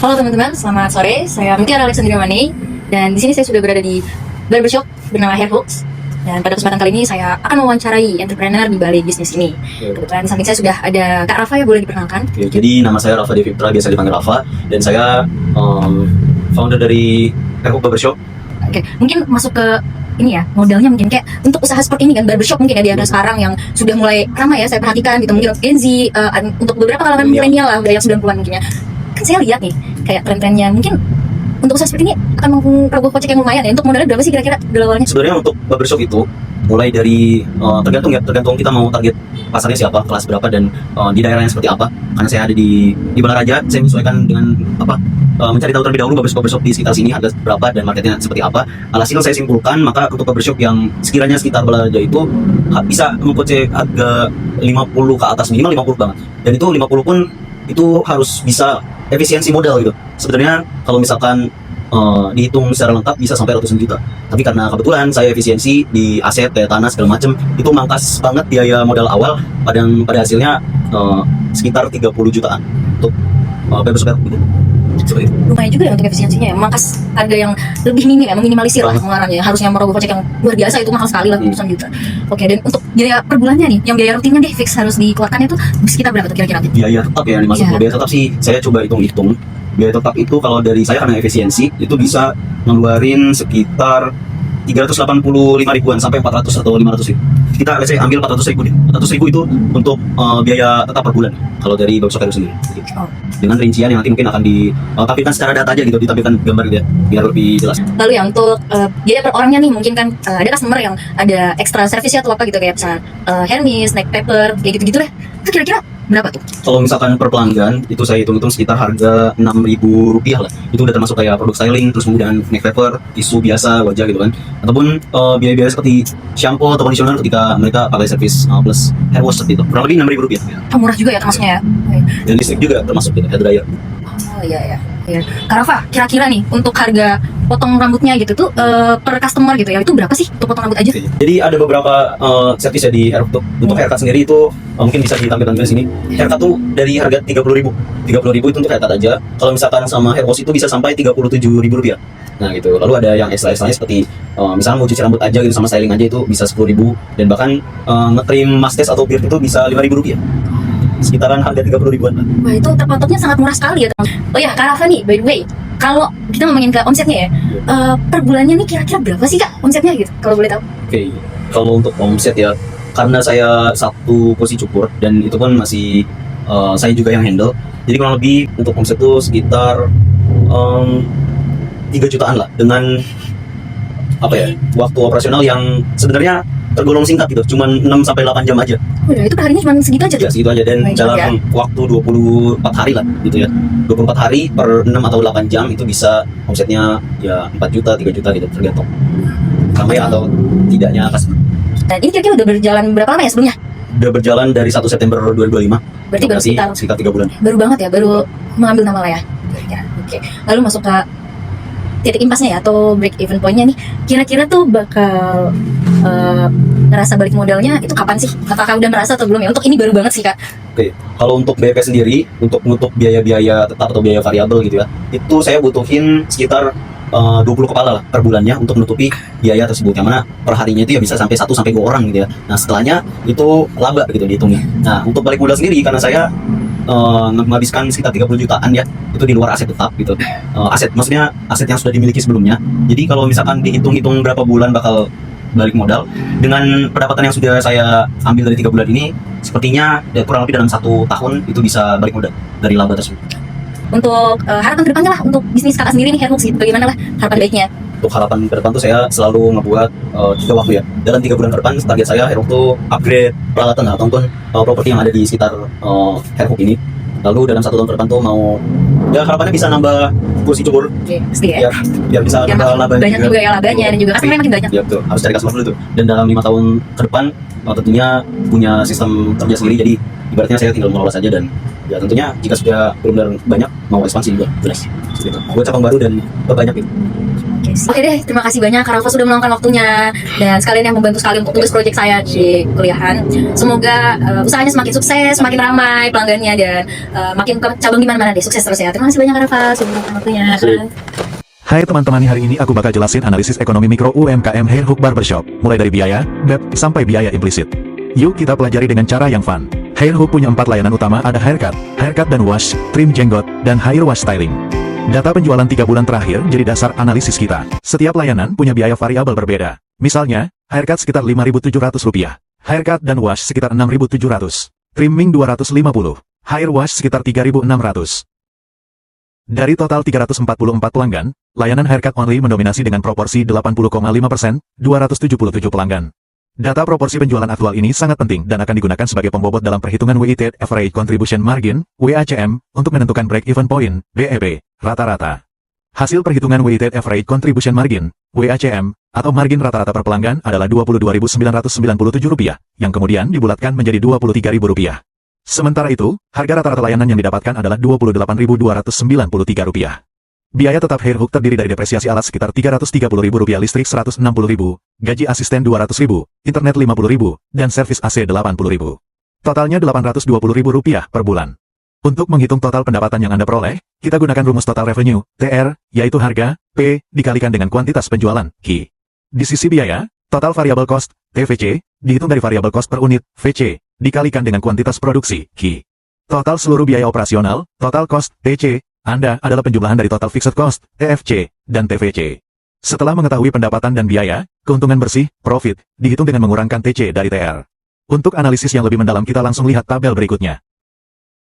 Halo teman-teman, selamat sore. Saya Mutiara Alexandria Mani dan di sini saya sudah berada di barbershop bernama Hairhooks. Dan pada kesempatan kali ini saya akan mewawancarai entrepreneur di balik bisnis ini. Kebetulan di samping saya sudah ada Kak Rafa, ya boleh diperkenalkan? Oke, jadi nama saya Rafa Deviptra, biasa dipanggil Rafa, dan saya founder dari Hairhooks Barbershop. Oke, mungkin masuk ke ini ya, modalnya mungkin kayak untuk usaha seperti ini kan, barbershop mungkin ya di era sekarang yang sudah mulai ramai ya, saya perhatikan gitu, mungkin Gen Z, untuk beberapa kalangan milenial lah, udah yang 90-an mungkin ya. Kan saya lihat nih, kayak tren-trennya mungkin untuk usaha seperti ini akan merogoh kocek yang lumayan ya. Untuk modalnya berapa sih kira-kira awalnya? Sebenarnya untuk barbershop itu mulai dari tergantung kita mau target pasarnya siapa, kelas berapa, dan di daerahnya seperti apa. Karena saya ada di Balaraja, saya menyesuaikan dengan mencari tahu terlebih dahulu barbershop di sekitar sini harga berapa dan marketnya seperti apa. Alhasil saya simpulkan, maka untuk barbershop yang sekiranya sekitar Balaraja itu bisa mengkocek harga 50 ke atas, minimal 50 banget. Dan itu 50 pun itu harus bisa efisiensi modal gitu. Sebenarnya kalau misalkan dihitung secara lengkap bisa sampai ratusan juta. Tapi karena kebetulan saya efisiensi di aset kayak tanah segala macam, itu mangkas banget biaya modal awal. Pada hasilnya sekitar 30 jutaan untuk barbershop gitu. Lumayan juga ya untuk efisiensinya ya, mangkas harga yang lebih minim ya, meminimalisir lah pengeluarannya. Harusnya merogoh kocek yang luar biasa itu mahal sekali lah, ratusan juta. Oke, dan untuk biaya per bulannya nih, yang biaya rutinnya deh fix harus dikeluarkan itu sekitar berapa tuh kira-kira? Biaya tetap ya, dimasuk biaya tetap sih. Saya coba hitung-hitung. Biaya tetap itu kalau dari saya karena efisiensi itu bisa ngeluarin sekitar 385 ribuan sampai 400 atau 500 ribu. Kita let's say ambil 400 ribu deh. 400 ribu itu untuk biaya tetap per bulan kalau dari barbershop itu sendiri. Dengan rincian yang nanti mungkin akan ditampilkan secara data aja gitu, ditampilkan gambar gitu ya, biar lebih jelas. Lalu ya untuk biaya per orangnya nih, mungkin kan ada customer yang ada extra service atau apa gitu, kayak misalnya hermes, neck paper, kayak gitu-gitu lah. Itu kira-kira berapa tuh? Kalau misalkan per pelanggan itu saya hitung-hitung sekitar harga Rp6.000 lah. Itu udah termasuk kayak produk styling, terus kemudian neck paper, tisu biasa, wajah gitu kan. Ataupun biaya-biaya seperti shampoo atau conditioner ketika mereka pakai servis plus hair wash seperti itu. Kurang lebih Rp6.000. Murah juga ya termasuknya ya. Dan listrik juga termasuk gitu, hair dryer. Oh iya. Kak Rafa, kira-kira nih untuk harga potong rambutnya gitu tuh per customer gitu ya, itu berapa sih untuk potong rambut aja? Jadi ada beberapa servis ya di Hairhooks. Untuk haircut sendiri itu mungkin bisa ditampilkan di sini. Haircut tuh dari harga 30.000. 30.000 itu untuk haircut aja. Kalau misalkan sama hair wash itu bisa sampai Rp37.000. Nah gitu. Lalu ada yang ekstra-ekstranya seperti misalnya mau cuci rambut aja gitu sama styling aja itu bisa 10.000, dan bahkan nge-trim mustache atau beard itu bisa Rp5.000. Sekitaran harga 30 ribuan lah. Wah, itu terpatoknya sangat murah sekali ya teman. Oh ya, Kak Rafa nih, by the way, kalau kita ngomongin ke omsetnya ya, per bulannya nih kira-kira berapa sih Kak omsetnya gitu, kalau boleh tahu? Oke, kalau untuk omset ya, karena saya satu posisi cukur dan itu pun masih saya juga yang handle, jadi kurang lebih untuk omset itu sekitar 3 jutaan lah, dengan waktu operasional yang sebenarnya tergolong singkat gitu, cuma 6-8 jam aja. Oh ya, itu per harinya cuma segitu aja? Ya, segitu aja, dan dalam waktu 24 hari lah gitu ya. 24 hari per 6 atau 8 jam itu bisa omsetnya ya 4 juta, 3 juta gitu, tergantung ramai atau tidaknya customer. Dan ini kira-kira udah berjalan berapa lama ya sebelumnya? Udah berjalan dari 1 September 2025. Berarti baru sekitar 3 bulan. Baru banget ya, baru mengambil nama lah ya. Oke. Lalu masuk ke titik impasnya ya, atau break even pointnya nih, kira-kira tuh bakal ngerasa balik modalnya itu kapan sih? Apakah udah merasa atau belum ya? Untuk ini baru banget sih Kak. Oke, kalau untuk BP sendiri, untuk menutup biaya-biaya tetap atau biaya variabel gitu ya, itu saya butuhin sekitar 20 kepala lah per bulannya untuk menutupi biaya tersebut, yang mana per harinya itu ya bisa sampai 1-2 orang gitu ya. Nah setelahnya itu laba gitu dihitungnya. Nah untuk balik modal sendiri, karena saya menghabiskan sekitar 30 jutaan ya, itu di luar aset tetap gitu. Maksudnya aset yang sudah dimiliki sebelumnya. Jadi kalau misalkan dihitung-hitung berapa bulan bakal balik modal, dengan pendapatan yang sudah saya ambil dari 3 bulan ini, sepertinya ya kurang lebih dalam 1 tahun itu bisa balik modal dari laba tersebut. Untuk harapan kedepannya lah untuk bisnis Kakak sendiri nih, Hairhooks gitu, bagaimana lah harapan baiknya? Untuk harapan ke depan tuh saya selalu ngebuat 3 waktu ya. Dalam 3 bulan ke depan target saya Hairhooks tuh upgrade peralatan ataupun properti yang ada di sekitar Hairhooks ini. Lalu dalam 1 tahun ke depan tuh mau, ya harapannya bisa nambah kursi cukur. Pasti ya. Biar bisa nambah laba banyak juga ya labanya, dan juga customer makin banyak. Ya betul, harus cari customer dulu tuh. Dan dalam 5 tahun ke depan tentunya punya sistem kerja sendiri, jadi ibaratnya saya tinggal mengelola saja, dan ya tentunya jika sudah benar-benar banyak mau ekspansi juga jelas. Buat cabang baru dan perbanyak itu. Oke. Oke deh, terima kasih banyak Kak Rafa sudah meluangkan waktunya dan sekalian yang membantu sekali untuk tugas proyek saya di kuliahan. Semoga usahanya semakin sukses, semakin ramai pelanggannya dan makin ke cabang di mana-mana deh. Sukses terus ya. Terima kasih banyak Kak Rafa sudah meluangkan waktunya. Hai teman-teman, hari ini aku bakal jelasin analisis ekonomi mikro UMKM Hairhook Barbershop, mulai dari biaya, BEP, sampai biaya implisit. Yuk kita pelajari dengan cara yang fun. Hairhook punya 4 layanan utama, ada haircut, haircut dan wash, trim jenggot, dan hair wash styling. Data penjualan 3 bulan terakhir jadi dasar analisis kita. Setiap layanan punya biaya variabel berbeda. Misalnya, haircut sekitar Rp5.700, haircut dan wash sekitar Rp6.700, trimming Rp250, hair wash sekitar Rp3.600. Dari total 344 pelanggan, layanan haircut only mendominasi dengan proporsi 80,5%, 277 pelanggan. Data proporsi penjualan aktual ini sangat penting dan akan digunakan sebagai pembobot dalam perhitungan Weighted Average Contribution Margin, WACM, untuk menentukan break-even point, BEP, rata-rata. Hasil perhitungan Weighted Average Contribution Margin, WACM, atau margin rata-rata per pelanggan adalah Rp22.997, yang kemudian dibulatkan menjadi Rp23.000. Sementara itu, harga rata-rata layanan yang didapatkan adalah Rp28.293. Biaya tetap Hairhook terdiri dari depresiasi alat sekitar Rp330.000, listrik Rp160.000, gaji asisten Rp200.000, internet Rp50.000, dan servis AC Rp80.000. Totalnya Rp820.000 per bulan. Untuk menghitung total pendapatan yang Anda peroleh, kita gunakan rumus total revenue, TR, yaitu harga, P, dikalikan dengan kuantitas penjualan, Q. Di sisi biaya, total variable cost, TVC, dihitung dari variable cost per unit, VC, dikalikan dengan kuantitas produksi, Q. Total seluruh biaya operasional, total cost, TC, Anda adalah penjumlahan dari total fixed cost, TFC, dan TVC. Setelah mengetahui pendapatan dan biaya, keuntungan bersih, profit, dihitung dengan mengurangkan TC dari TR. Untuk analisis yang lebih mendalam kita langsung lihat tabel berikutnya.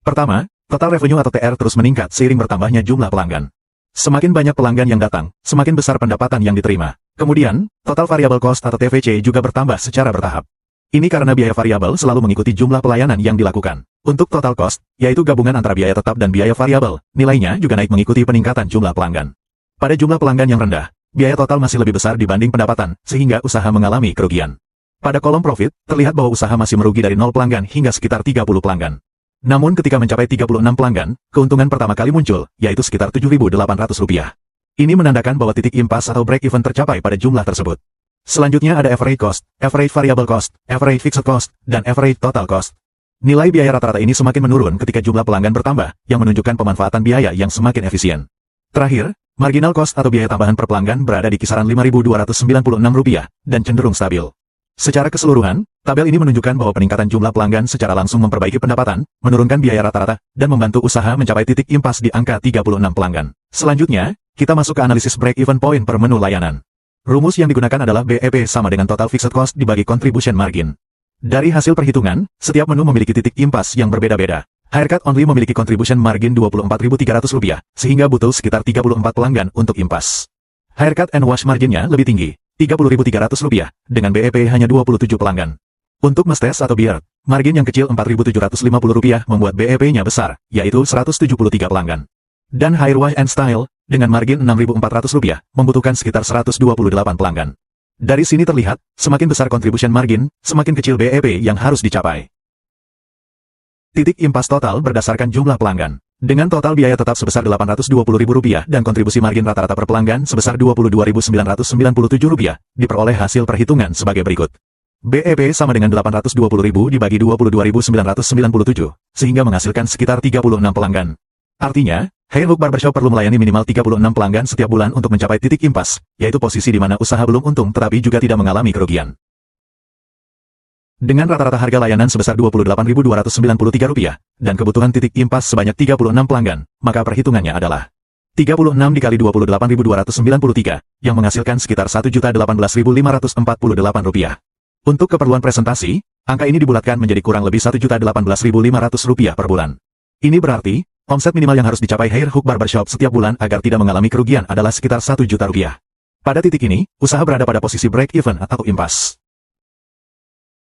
Pertama, total revenue atau TR terus meningkat seiring bertambahnya jumlah pelanggan. Semakin banyak pelanggan yang datang, semakin besar pendapatan yang diterima. Kemudian, total variable cost atau TVC juga bertambah secara bertahap. Ini karena biaya variabel selalu mengikuti jumlah pelayanan yang dilakukan. Untuk total cost, yaitu gabungan antara biaya tetap dan biaya variabel, nilainya juga naik mengikuti peningkatan jumlah pelanggan. Pada jumlah pelanggan yang rendah, biaya total masih lebih besar dibanding pendapatan, sehingga usaha mengalami kerugian. Pada kolom profit, terlihat bahwa usaha masih merugi dari 0 pelanggan hingga sekitar 30 pelanggan. Namun ketika mencapai 36 pelanggan, keuntungan pertama kali muncul, yaitu sekitar Rp7.800. Ini menandakan bahwa titik impas atau break-even tercapai pada jumlah tersebut. Selanjutnya ada average cost, average variable cost, average fixed cost, dan average total cost. Nilai biaya rata-rata ini semakin menurun ketika jumlah pelanggan bertambah, yang menunjukkan pemanfaatan biaya yang semakin efisien. Terakhir, marginal cost atau biaya tambahan per pelanggan berada di kisaran Rp5.296 dan cenderung stabil. Secara keseluruhan, tabel ini menunjukkan bahwa peningkatan jumlah pelanggan secara langsung memperbaiki pendapatan, menurunkan biaya rata-rata, dan membantu usaha mencapai titik impas di angka 36 pelanggan. Selanjutnya, kita masuk ke analisis break-even point per menu layanan. Rumus yang digunakan adalah BEP sama dengan total fixed cost dibagi contribution margin. Dari hasil perhitungan, setiap menu memiliki titik impas yang berbeda-beda. Haircut only memiliki contribution margin Rp24.300, sehingga butuh sekitar 34 pelanggan untuk impas. Haircut and wash marginnya lebih tinggi, Rp30.300, dengan BEP hanya 27 pelanggan. Untuk mustache atau beard, margin yang kecil Rp4.750 membuat BEP-nya besar, yaitu 173 pelanggan. Dan hair wash and style, dengan margin Rp6.400, membutuhkan sekitar 128 pelanggan. Dari sini terlihat, semakin besar contribution margin, semakin kecil BEP yang harus dicapai. Titik impas total berdasarkan jumlah pelanggan. Dengan total biaya tetap sebesar Rp820.000 dan kontribusi margin rata-rata per pelanggan sebesar Rp22.997, diperoleh hasil perhitungan sebagai berikut. BEP sama dengan Rp820.000 dibagi Rp22.997, sehingga menghasilkan sekitar 36 pelanggan. Artinya, Hairhook Barbershop perlu melayani minimal 36 pelanggan setiap bulan untuk mencapai titik impas, yaitu posisi di mana usaha belum untung tetapi juga tidak mengalami kerugian. Dengan rata-rata harga layanan sebesar Rp28.293 dan kebutuhan titik impas sebanyak 36 pelanggan, maka perhitungannya adalah 36 dikali Rp28.293, yang menghasilkan sekitar Rp1.018.548. Untuk keperluan presentasi, angka ini dibulatkan menjadi kurang lebih Rp1.018.500 per bulan. Ini berarti, omset minimal yang harus dicapai Hairhook Barbershop setiap bulan agar tidak mengalami kerugian adalah sekitar Rp1 juta. Pada titik ini, usaha berada pada posisi break-even atau impas.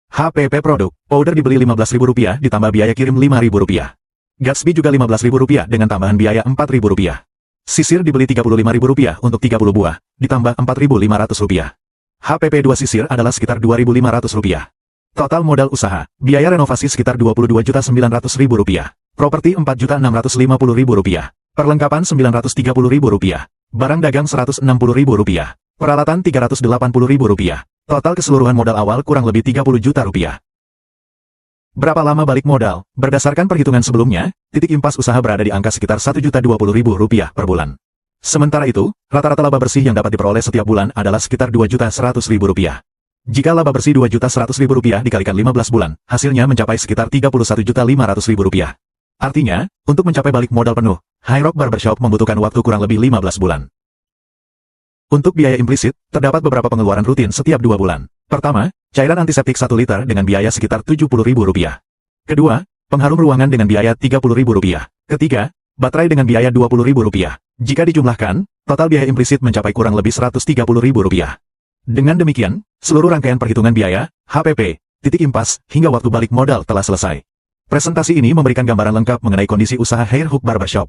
HPP produk, powder dibeli Rp15.000 ditambah biaya kirim Rp5.000. Gatsby juga Rp15.000 dengan tambahan biaya Rp4.000. Sisir dibeli Rp35.000 untuk 30 buah, ditambah Rp4.500. HPP 2 sisir adalah sekitar Rp2.500. Total modal usaha, biaya renovasi sekitar Rp22.900.000. Properti Rp4.650.000, perlengkapan Rp930.000, Barang dagang Rp160.000. Peralatan Rp380.000. Total keseluruhan modal awal kurang lebih Rp30 juta. Berapa lama balik modal? Berdasarkan perhitungan sebelumnya, titik impas usaha berada di angka sekitar Rp1.020.000 per bulan. Sementara itu, rata-rata laba bersih yang dapat diperoleh setiap bulan adalah sekitar Rp2.100.000. Jika laba bersih Rp2.100.000 dikalikan 15 bulan, hasilnya mencapai sekitar Rp31.500.000. Artinya, untuk mencapai balik modal penuh, High Rock Barbershop membutuhkan waktu kurang lebih 15 bulan. Untuk biaya implisit, terdapat beberapa pengeluaran rutin setiap 2 bulan. Pertama, cairan antiseptik 1 liter dengan biaya sekitar Rp70.000. Kedua, pengharum ruangan dengan biaya Rp30.000. Ketiga, baterai dengan biaya Rp20.000. Jika dijumlahkan, total biaya implisit mencapai kurang lebih Rp130.000. Dengan demikian, seluruh rangkaian perhitungan biaya, HPP, titik impas, hingga waktu balik modal telah selesai. Presentasi ini memberikan gambaran lengkap mengenai kondisi usaha Hair Hook Barbershop.